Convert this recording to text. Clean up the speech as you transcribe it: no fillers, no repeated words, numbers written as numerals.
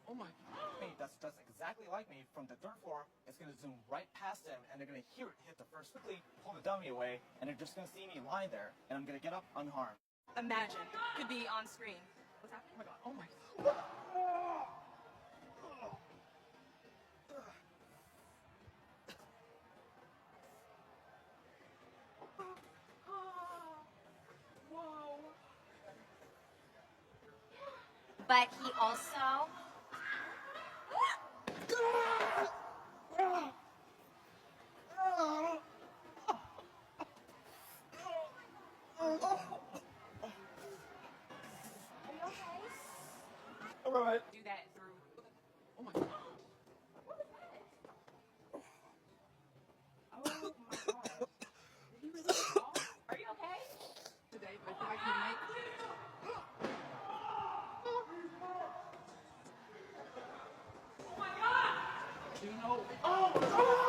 Oh my. That's exactly like me. From the dirt floor, it's gonna zoom right past them, and they're gonna hear it hit the first. Quickly pull the dummy away, and they're just gonna see me lying there, and I'm gonna get up unharmed. Imagine. Could be on screen. What's happening? Oh my god. Oh my. Whoa. But he also All right. Do that through. Oh my god. Oh my god. Did you really fall? Are you okay? Today, but I can make. Do you know? Oh.